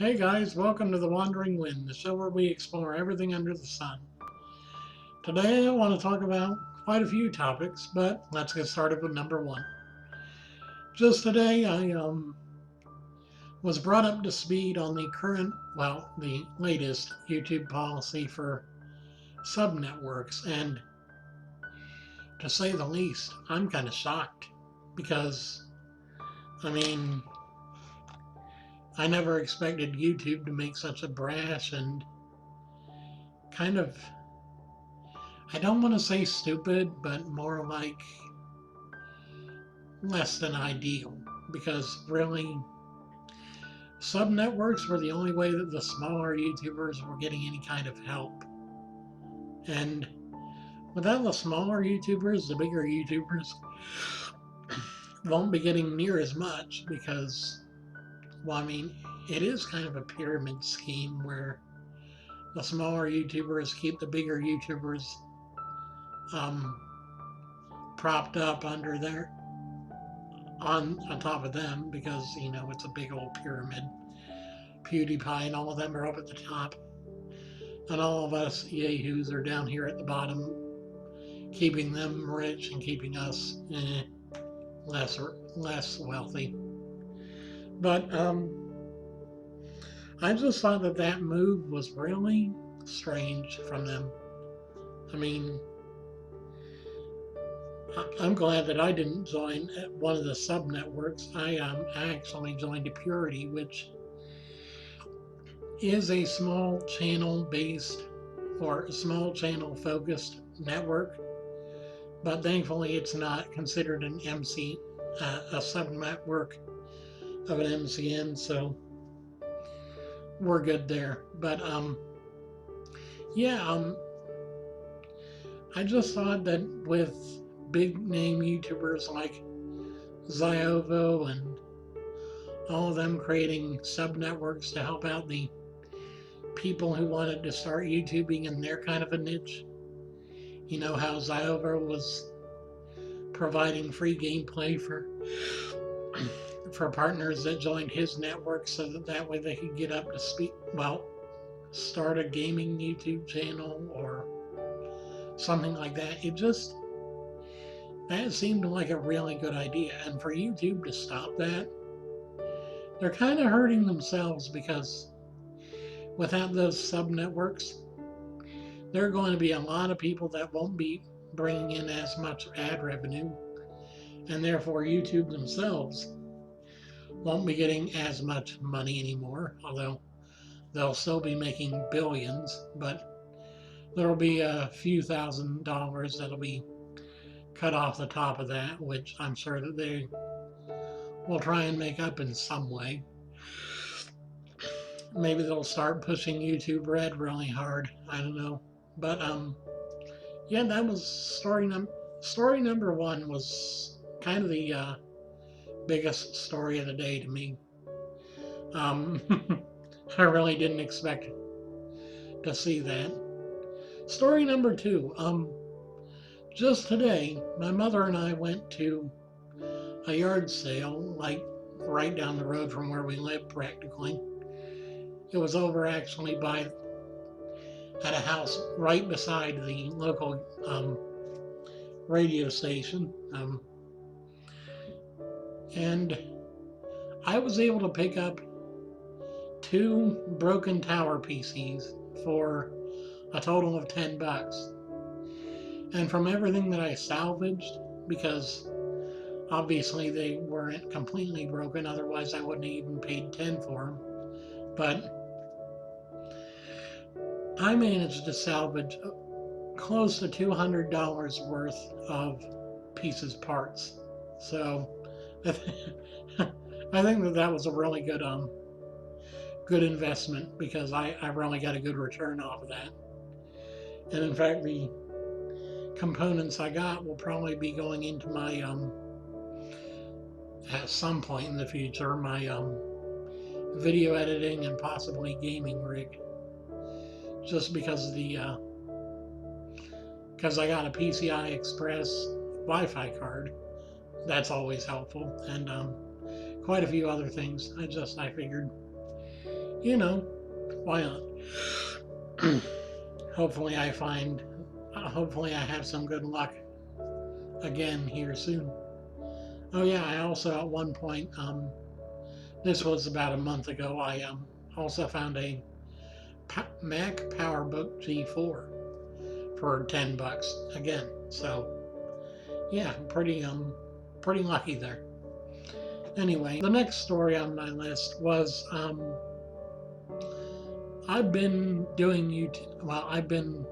Hey guys, welcome to The Wandering Wind, the show where we explore everything under the sun. Today I want to talk about quite a few topics, but let's get started with number one. Just today I was brought up to speed on the latest YouTube policy for sub-networks, and to say the least, I'm kind of shocked because, I mean, I never expected YouTube to make such a brash and kind of, I don't want to say stupid, but more like less than ideal. Because really, sub networks were the only way that the smaller YouTubers were getting any kind of help. And without the smaller YouTubers, the bigger YouTubers won't be getting near as much because, well, I mean, it is kind of a pyramid scheme where the smaller YouTubers keep the bigger YouTubers um, propped up under their on top of them because it's a big old pyramid. PewDiePie and all of them are up at the top, and all of us yahoos are down here at the bottom, keeping them rich and keeping us less wealthy. But I just thought that move was really strange from them. I mean, I'm glad that I didn't join one of the sub networks. I actually joined Purity, which is a small channel based or a small channel focused network, but thankfully it's not considered an a sub network of an MCN, so we're good there. But yeah, I just thought that with big name YouTubers like Ziovo and all of them creating sub networks to help out the people who wanted to start YouTubing in their kind of a niche. You know how Ziovo was providing free gameplay for partners that joined his network so that way they could get up to speed. Well, start a gaming YouTube channel or something like that. That seemed like a really good idea. And for YouTube to stop that, they're kind of hurting themselves because without those sub networks, there are going to be a lot of people that won't be bringing in as much ad revenue, and therefore YouTube themselves won't be getting as much money anymore, although they'll still be making billions, but there'll be a few $1,000s that'll be cut off the top of that, which I'm sure that they will try and make up in some way. Maybe they'll start pushing YouTube Red really hard. I don't know. But yeah, that was story number one was kind of the biggest story of the day to me. Um, I really didn't expect to see that. Story number two. Just today, my mother and I went to a yard sale, like right down the road from where we live, practically. It was over actually at a house right beside the local radio station. And I was able to pick up two broken tower PCs for a total of $10. And from everything that I salvaged, because obviously they weren't completely broken, otherwise I wouldn't have even paid 10 for them. But I managed to salvage close to $200 worth of pieces parts. So I think that was a really good investment because I really got a good return off of that. And in fact, the components I got will probably be going into my at some point in the future my video editing and possibly gaming rig, just because because I got a PCI Express Wi-Fi card. That's always helpful, and quite a few other things. I figured you know, why not? Hopefully hopefully I have some good luck again here soon. Oh yeah, I also at one point, this was about a month ago, I also found a Mac PowerBook G4 for $10 again. So yeah, pretty lucky there. Anyway, the next story on my list was I've been doing YouTube. Well, I've been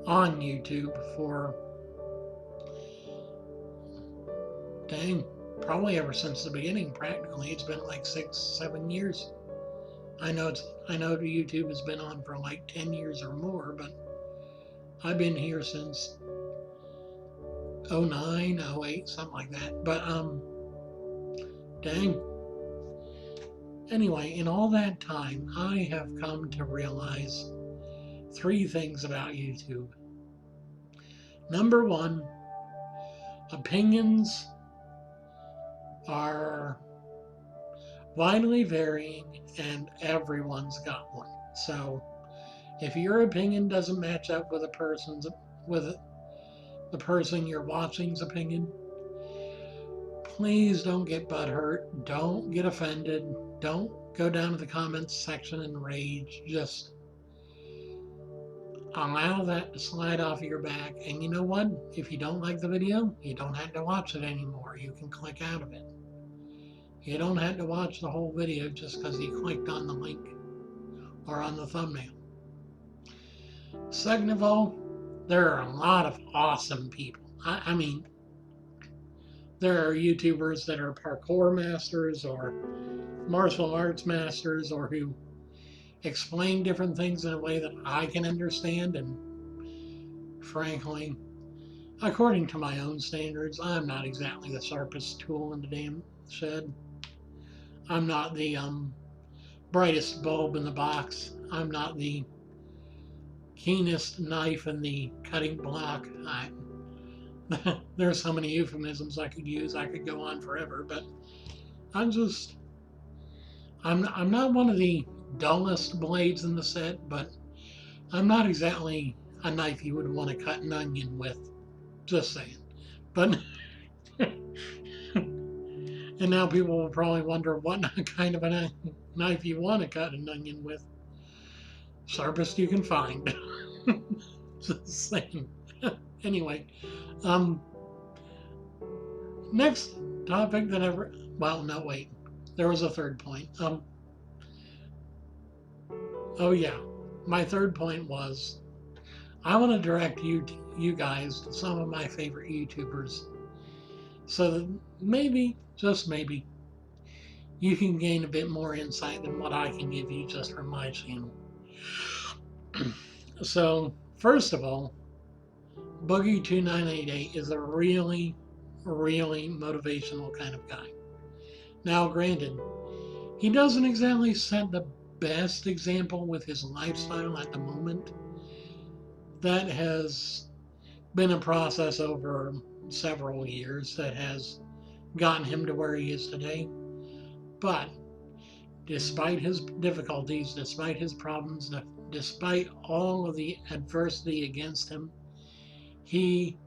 on YouTube for dang, probably ever since the beginning. Practically, it's been like 6, 7 years. I know YouTube has been on for like 10 years or more, but I've been here since '09, '08, something like that. But dang. Anyway, in all that time, I have come to realize 3 things about YouTube. Number one, opinions are widely varying and everyone's got one. So if your opinion doesn't match up with with the person you're watching's opinion, please don't get butthurt. Don't get offended. Don't go down to the comments section and rage. Just allow that to slide off your back. And you know what? If you don't like the video, you don't have to watch it anymore. You can click out of it. You don't have to watch the whole video just because you clicked on the link or on the thumbnail. Second of all, there are a lot of awesome people. I mean, there are YouTubers that are parkour masters or martial arts masters or who explain different things in a way that I can understand, and frankly, according to my own standards, I'm not exactly the sharpest tool in the damn shed. I'm not the brightest bulb in the box. I'm not the keenest knife in the cutting block. There are so many euphemisms I could use. I could go on forever, but I'm not one of the dullest blades in the set, but I'm not exactly a knife you would want to cut an onion with. Just saying. But and now people will probably wonder what kind of a knife you want to cut an onion with. Sharpest you can find. Just saying. Anyway, next topic that ever. Well, no, wait. There was a third point. Oh yeah, my third point was I want to direct you guys to some of my favorite YouTubers, so that maybe, just maybe, you can gain a bit more insight than what I can give you just from my channel. So, first of all, Boogie2988 is a really, really motivational kind of guy. Now, granted, he doesn't exactly set the best example with his lifestyle at the moment. That has been a process over several years that has gotten him to where he is today. But despite his difficulties, despite his problems, despite all of the adversity against him, he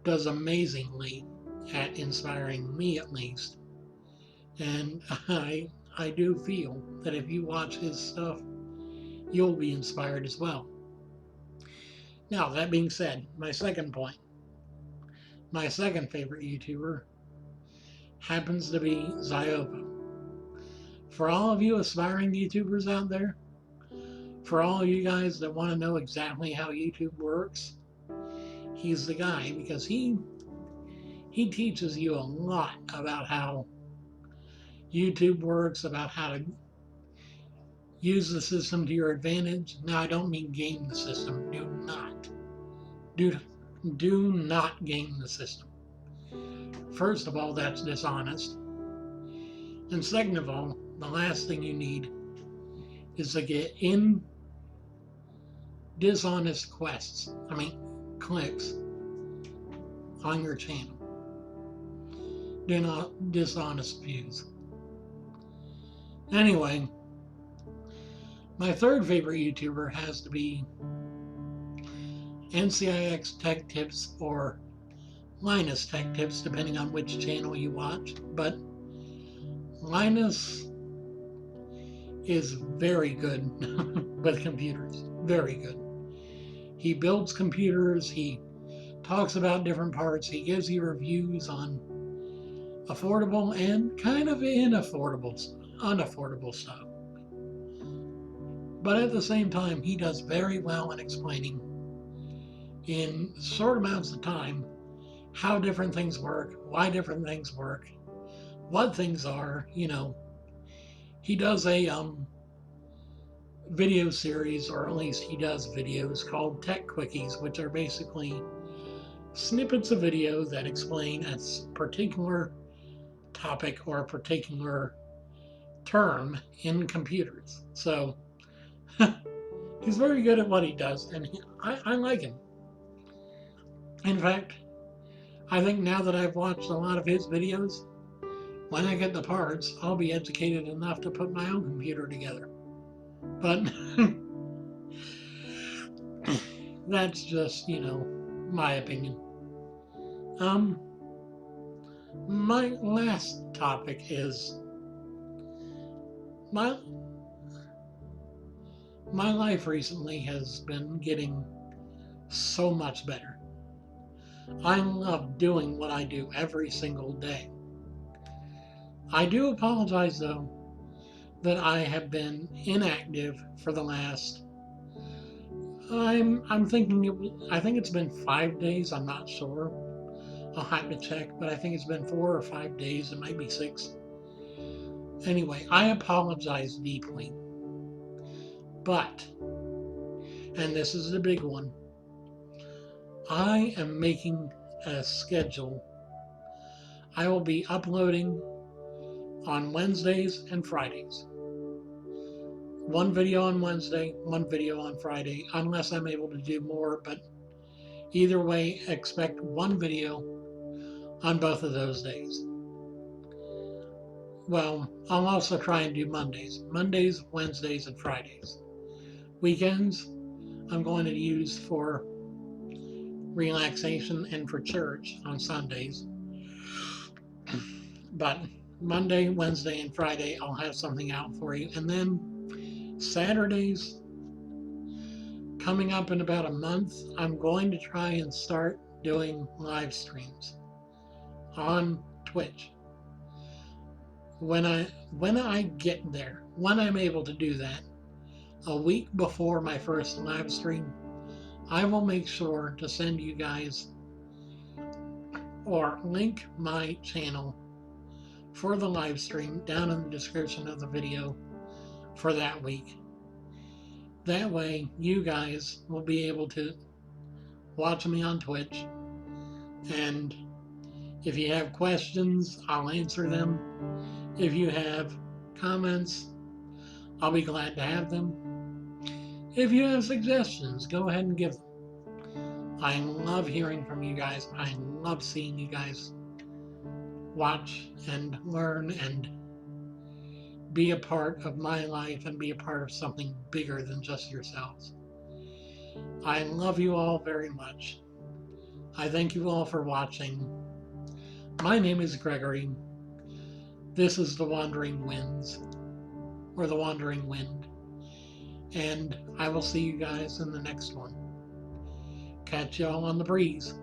does amazingly at inspiring me, at least. And I do feel that if you watch his stuff, you'll be inspired as well. Now, that being said, my second point, my second favorite YouTuber happens to be Ziovo. For all of you aspiring YouTubers out there, for all of you guys that want to know exactly how YouTube works, he's the guy, because he teaches you a lot about how YouTube works, about how to use the system to your advantage. Now, I don't mean game the system. Do not game the system. First of all, that's dishonest. And second of all, the last thing you need is to get in dishonest clicks on your channel. Do not dishonest views. Anyway, My third favorite YouTuber has to be NCIX Tech Tips or Linus Tech Tips, depending on which channel you watch. But Linus is very good with computers. Very good. He builds computers, he talks about different parts, he gives you reviews on affordable and kind of unaffordable stuff. But at the same time, he does very well in explaining in short amounts of time how different things work, why different things work, what things are. He does a video series, or at least he does videos called Tech Quickies, which are basically snippets of video that explain a particular topic or a particular term in computers. So he's very good at what he does, and I like him. In fact, I think now that I've watched a lot of his videos, when I get the parts, I'll be educated enough to put my own computer together. But that's just, my opinion. My last topic is my life recently has been getting so much better. I love doing what I do every single day. I do apologize, though, that I have been inactive for the last. I'm thinking I think it's been 5 days. I'm not sure. I'll have to check, but I think it's been 4 or 5 days. It might be 6. Anyway, I apologize deeply. But, and this is the big one, I am making a schedule. I will be uploading on Wednesdays and Fridays. One video on Wednesday, one video on Friday, unless I'm able to do more, but either way, expect one video on both of those days. Well, I'll also try and do Mondays, Wednesdays, and Fridays. Weekends, I'm going to use for relaxation and for church on Sundays. But Monday, Wednesday, and Friday, I'll have something out for you. And then Saturdays, coming up in about a month, I'm going to try and start doing live streams on Twitch. When I get there, when I'm able to do that, a week before my first live stream, I will make sure to send you guys or link my channel for the live stream down in the description of the video for that week. That way, you guys will be able to watch me on Twitch, and if you have questions, I'll answer them. If you have comments, I'll be glad to have them. If you have suggestions, go ahead and give them. I love hearing from you guys. I love seeing you guys watch and learn and be a part of my life and be a part of something bigger than just yourselves. I love you all very much. I thank you all for watching. My name is Gregory. This is The Wandering Winds, or The Wandering Wind. And I will see you guys in the next one. Catch y'all on the breeze.